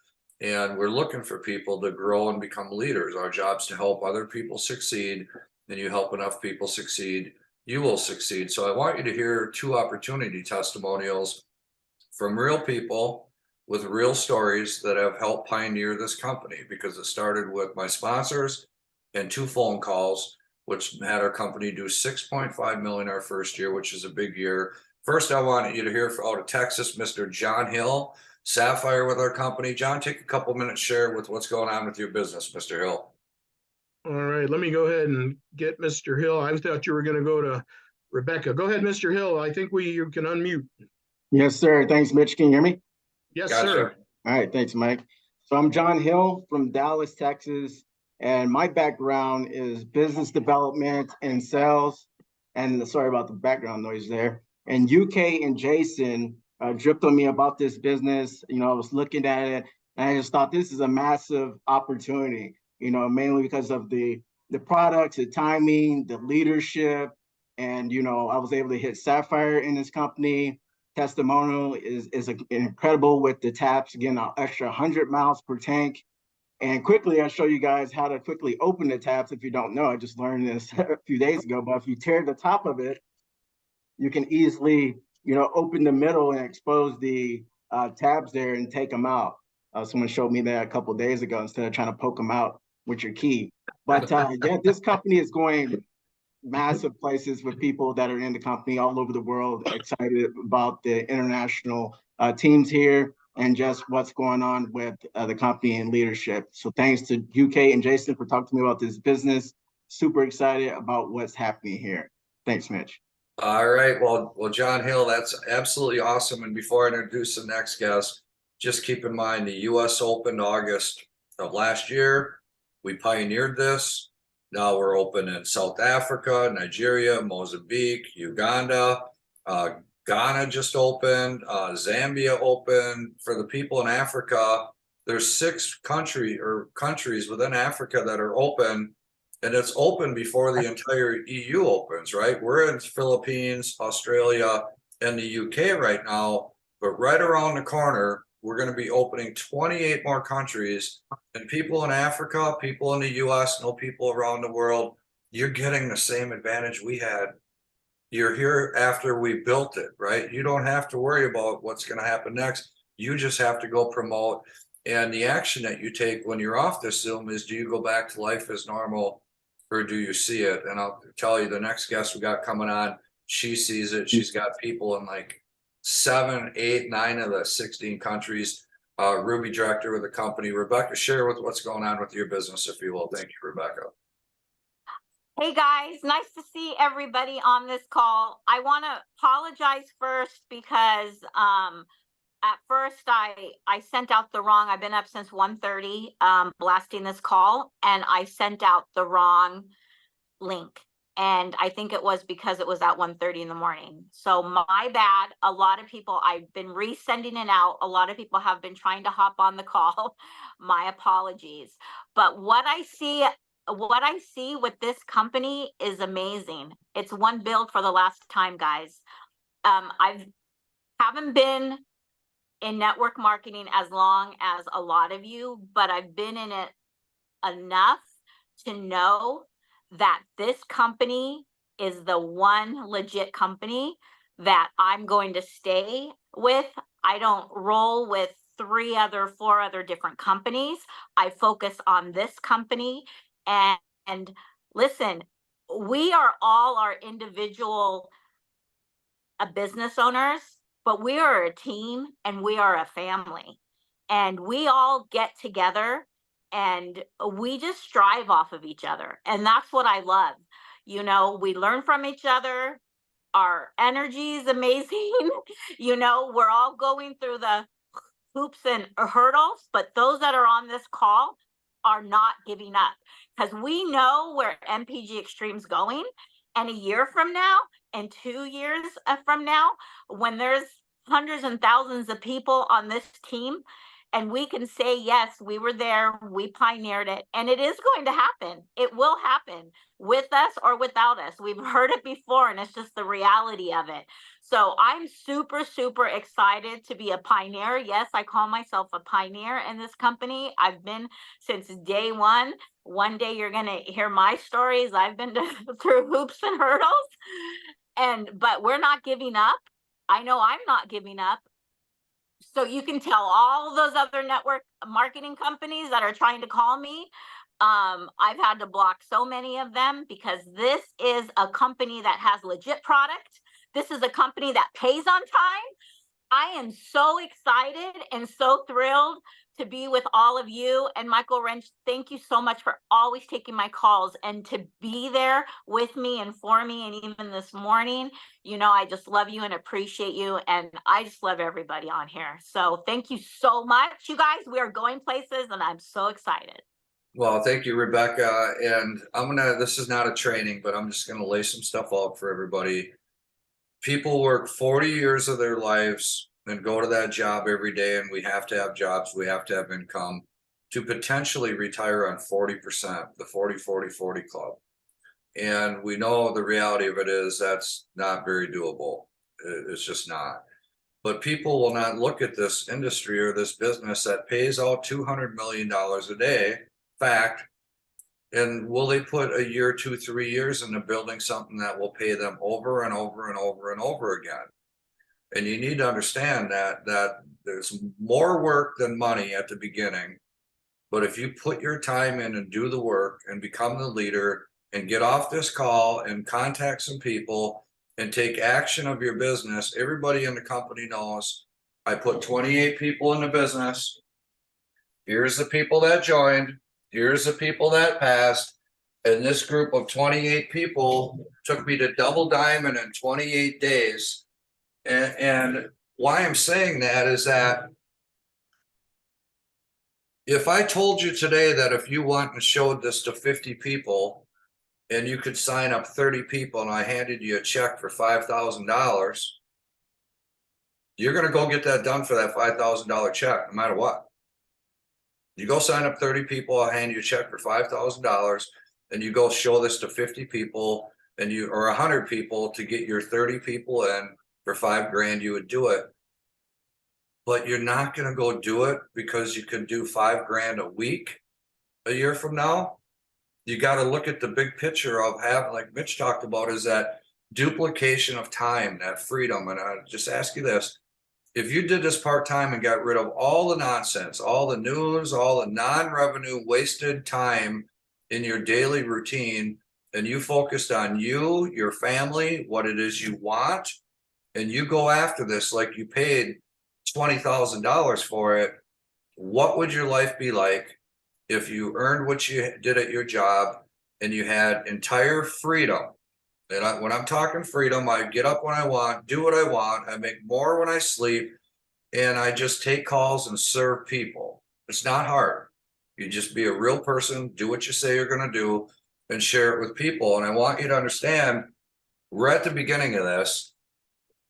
Speaker 5: And we're looking for people to grow and become leaders. Our job is to help other people succeed. And you help enough people succeed, you will succeed. So I want you to hear two opportunity testimonials from real people with real stories that have helped pioneer this company, because it started with my sponsors and 2 phone calls, which had our company do 6.5 million our first year, which is a big year. First, I want you to hear from out of Texas, Mr. John Hill, Sapphire with our company. John, take a couple minutes, share with what's going on with your business, Mr. Hill.
Speaker 1: All right, let me go ahead and get Mr. Hill. I thought you were going to go to Rebecca. Go ahead, Mr. Hill. I think you can unmute.
Speaker 6: Yes, sir. Thanks, Mitch. Can you hear me?
Speaker 1: Yes,
Speaker 5: Gotcha.
Speaker 1: sir.
Speaker 6: All right. Thanks, Mike. So I'm John Hill from Dallas, Texas, and my background is business development and sales. And sorry about the background noise there. And UK and Jason dripped on me about this business. You know, I was looking at it, and I just thought this is a massive opportunity, you know, mainly because of the products, the timing, the leadership. And, you know, I was able to hit Sapphire in this company. Testimonial is incredible with the taps, again, an extra 100 miles per tank. And quickly, I'll show you guys how to quickly open the taps. If you don't know, I just learned this a few days ago, but if you tear the top of it, you can easily, you know, open the middle and expose the tabs there and take them out. Someone showed me that a couple of days ago instead of trying to poke them out with your key. But yeah, this company is going massive places with people that are in the company all over the world, excited about the international teams here and just what's going on with the company and leadership. So thanks to UK and Jason for talking to me about this business. Super excited about what's happening here. Thanks, Mitch.
Speaker 5: All right. Well, John Hill, that's absolutely awesome. And before I introduce the next guest, just keep in mind the US Open August of last year, we pioneered this. Now we're open in South Africa, Nigeria, Mozambique, Uganda, Ghana just opened, Zambia opened. For the people in Africa, there's 6 countries within Africa that are open, and it's open before the entire EU opens, right? We're in Philippines, Australia, and the UK right now, but right around the corner, we're going to be opening 28 more countries. And people in Africa, people in the US, no people around the world, you're getting the same advantage we had You're here after we built it, right? You don't have to worry about what's going to happen next. You just have to go promote. And the action that you take when you're off this Zoom is, do you go back to life as normal, or do you see it? And I'll tell you, the next guest we got coming on, she sees it. She's got people in like 7, 8, 9 of the 16 countries. Ruby, director with the company. Rebecca, share with what's going on with your business, if you will. Thank you, Rebecca.
Speaker 7: Hey guys, nice to see everybody on this call. I want to apologize first because at first I sent out the wrong, I've been up since 1:30 blasting this call, and I sent out the wrong link. And I think it was because it was at 1:30 in the morning. So my bad. A lot of people, I've been resending it out. A lot of people have been trying to hop on the call. My apologies. But what I see with this company is amazing. It's one build for the last time, guys. Haven't been in network marketing as long as a lot of you, but I've been in it enough to know that this company is the one legit company that I'm going to stay with. I don't roll with 4 other different companies. I focus on this company. And listen, we are all our individual business owners, but we are a team and we are a family. And we all get together and we just strive off of each other. And that's what I love. You know, we learn from each other. Our energy is amazing. You know, we're all going through the hoops and hurdles, but those that are on this call are not giving up, because we know where MPGXtreme's going. And a year from now and 2 years from now, when there's hundreds and thousands of people on this team, and we can say, yes, we were there, we pioneered it, and it is going to happen. It will happen with us or without us. We've heard it before, and it's just the reality of it. So I'm super, super excited to be a pioneer. Yes, I call myself a pioneer in this company. I've been since day one. One day you're going to hear my stories. I've been through hoops and hurdles, but we're not giving up. I know I'm not giving up. So you can tell all those other network marketing companies that are trying to call me, I've had to block so many of them, because this is a company that has legit product. This is a company that pays on time. I am so excited and so thrilled to be with all of you. And Michael Wrench, thank you so much for always taking my calls and to be there with me and for me. And even this morning, you know, I just love you and appreciate you. And I just love everybody on here. So thank you so much, you guys. We are going places and I'm so excited.
Speaker 5: Well, thank you, Rebecca. And this is not a training, but I'm just gonna lay some stuff out for everybody. People work 40 years of their lives and go to that job every day, and we have to have jobs, we have to have income to potentially retire on 40%, the 40-40-40 club. And we know the reality of it is that's not very doable. It's just not. But people will not look at this industry or this business that pays out $200 million a day, fact, and will they put a year, 2, 3 years into building something that will pay them over and over and over and over again? And you need to understand that there's more work than money at the beginning. But if you put your time in and do the work and become the leader and get off this call and contact some people and take action of your business, everybody in the company knows I put 28 people in the business. Here's the people that joined. Here's the people that passed. And this group of 28 people took me to double diamond in 28 days. And why I'm saying that is that if I told you today that if you went and showed this to 50 people and you could sign up 30 people and I handed you a check for $5,000, you're going to go get that done for that $5,000 check, no matter what. You go sign up 30 people, I'll hand you a check for $5,000, and you go show this to 50 people and or 100 people to get your 30 people in for $5,000, you would do it. But you're not going to go do it because you can do $5,000 a week a year from now. You got to look at the big picture of having, like Mitch talked about, is that duplication of time, that freedom. And I just ask you this, if you did this part-time and got rid of all the nonsense, all the news, all the non-revenue wasted time in your daily routine, and you focused on you, your family, what it is you want, and you go after this like you paid $20,000 for it, what would your life be like if you earned what you did at your job and you had entire freedom? And when I'm talking freedom, I get up when I want, do what I want, I make more when I sleep, and I just take calls and serve people. It's not hard. You just be a real person, do what you say you're going to do, and share it with people. And I want you to understand, we're at the beginning of this.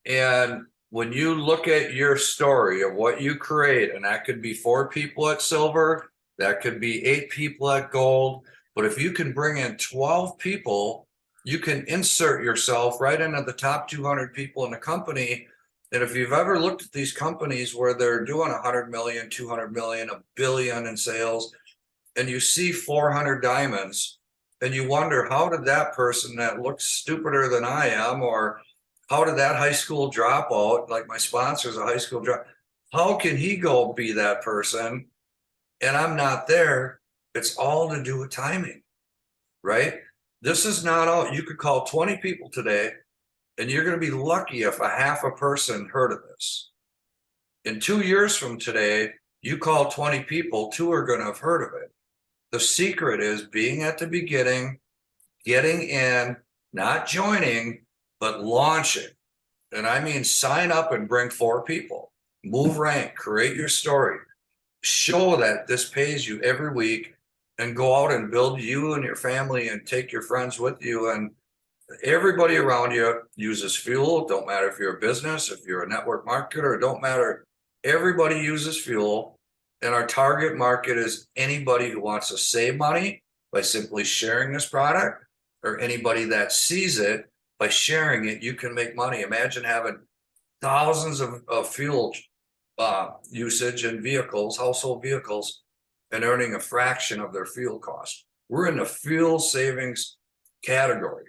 Speaker 5: And when you look at your story of what you create, and that could be 4 people at silver, that could be 8 people at gold. But if you can bring in 12 people, you can insert yourself right into the top 200 people in the company. And if you've ever looked at these companies where they're doing 100 million, 200 million, $1 billion in sales, and you see 400 diamonds, and you wonder, how did that person that looks stupider than I am, or how did that high school dropout, like my sponsor's a high school drop, how can he go be that person and I'm not there? It's all to do with timing, right? This is not all. You could call 20 people today, and you're going to be lucky if a half a person heard of this. In 2 years from today, you call 20 people, 2 are going to have heard of it. The secret is being at the beginning, getting in, not joining, but launching. And I mean, sign up and bring 4 people, move rank, create your story, show that this pays you every week, and go out and build you and your family and take your friends with you. And everybody around you uses fuel. Don't matter if you're a business, if you're a network marketer, it don't matter. Everybody uses fuel. And our target market is anybody who wants to save money by simply sharing this product, or anybody that sees it by sharing it. You can make money. Imagine having thousands of fuel usage in vehicles, household vehicles, and earning a fraction of their fuel cost. We're in the fuel savings category.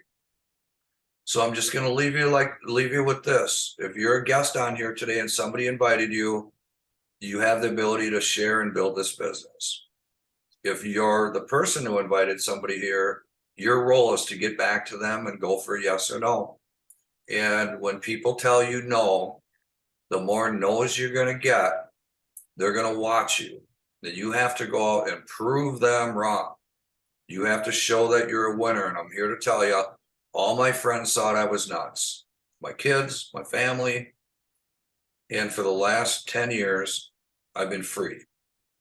Speaker 5: So I'm just going to leave you with this. If you're a guest on here today and somebody invited you, you have the ability to share and build this business. If you're the person who invited somebody here, your role is to get back to them and go for yes or no. And when people tell you no, the more no's you're going to get, they're going to watch you. Then you have to go out and prove them wrong. You have to show that you're a winner. And I'm here to tell you, all my friends thought I was nuts. My kids, my family. And for the last 10 years, I've been free.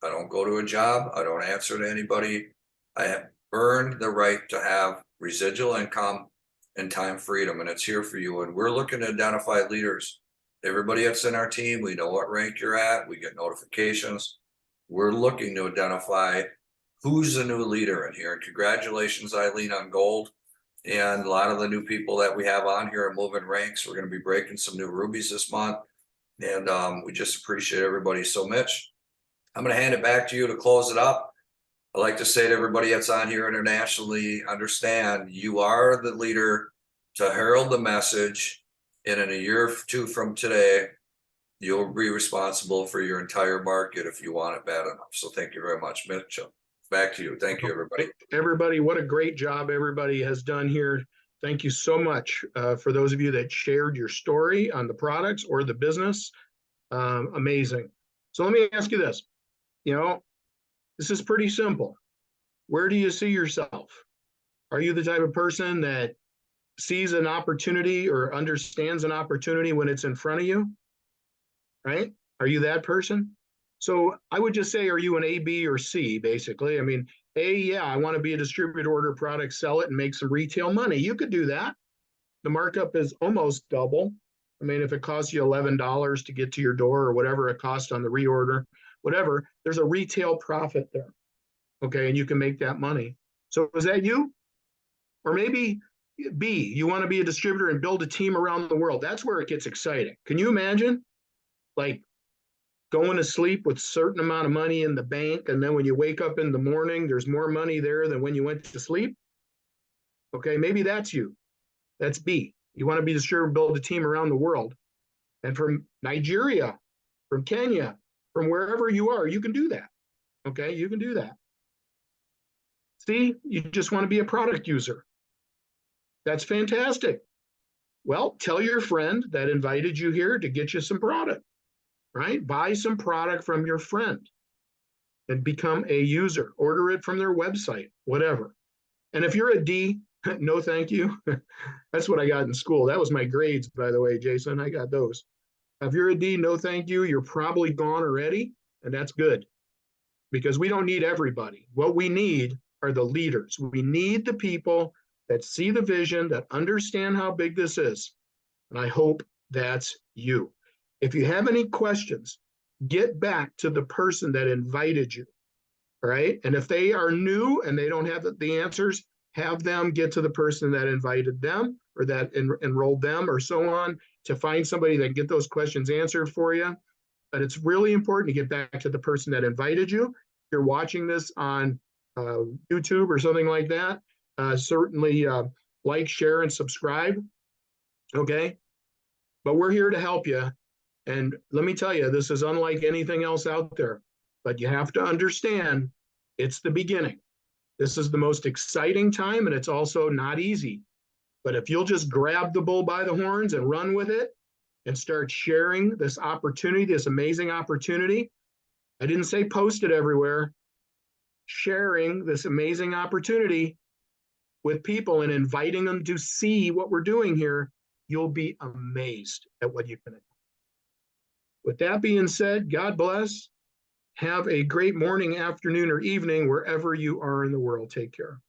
Speaker 5: I don't go to a job. I don't answer to anybody. I have earned the right to have residual income and time freedom, and it's here for you. And we're looking to identify leaders. Everybody that's in our team, we know what rank you're at. We get notifications. We're looking to identify who's the new leader in here. And congratulations, Eileen, on gold. And a lot of the new people that we have on here are moving ranks. We're going to be breaking some new rubies this month. And we just appreciate everybody so much. I'm going to hand it back to you to close it up. I'd like to say to everybody that's on here internationally, understand you are the leader to herald the message. And in a year or 2 from today, you'll be responsible for your entire market if you want it bad enough. So thank you very much, Mitchell. Back to you. Thank you, everybody.
Speaker 1: Everybody, what a great job everybody has done here. Thank you so much for those of you that shared your story on the products or the business. Amazing. So let me ask you this. This is pretty simple. Where do you see yourself? Are you the type of person that sees an opportunity or understands an opportunity when it's in front of you? Right? Are you that person? So I would just say, are you an A, B, or C, basically? I mean, A, yeah, I want to be a distributor, order product, sell it, and make some retail money. You could do that. The markup is almost double. I mean, if it costs you $11 to get to your door or whatever it costs on the reorder, whatever, there's a retail profit there. Okay, and you can make that money. So is that you? Or maybe B, you want to be a distributor and build a team around the world. That's where it gets exciting. Can you imagine? Like going to sleep with a certain amount of money in the bank, and then when you wake up in the morning, there's more money there than when you went to sleep? Okay, maybe that's you. That's B. You want to be the distributor, build a team around the world. And from Nigeria, from Kenya, from wherever you are, you can do that. Okay, you can do that. See, you just want to be a product user. That's fantastic. Well, tell your friend that invited you here to get you some product, right? Buy some product from your friend and become a user. Order it from their website, whatever. And if you're a D, no thank you. That's what I got in school. That was my grades, by the way, Jason. I got those. If you're a D, no thank you. You're probably gone already, and that's good because we don't need everybody. What we need are the leaders. We need the people that see the vision, that understand how big this is. And I hope that's you. If you have any questions, get back to the person that invited you, all right? And if they are new and they don't have the answers, have them get to the person that invited them or that enrolled them or so on to find somebody that can get those questions answered for you. But it's really important to get back to the person that invited you. If you're watching this on YouTube or something like that, certainly like, share, and subscribe, okay? But we're here to help you. And let me tell you, this is unlike anything else out there. But you have to understand, it's the beginning. This is the most exciting time, and it's also not easy. But if you'll just grab the bull by the horns and run with it and start sharing this opportunity, this amazing opportunity, I didn't say post it everywhere, sharing this amazing opportunity with people and inviting them to see what we're doing here, you'll be amazed at what you can do. With that being said, God bless. Have a great morning, afternoon, or evening wherever you are in the world. Take care.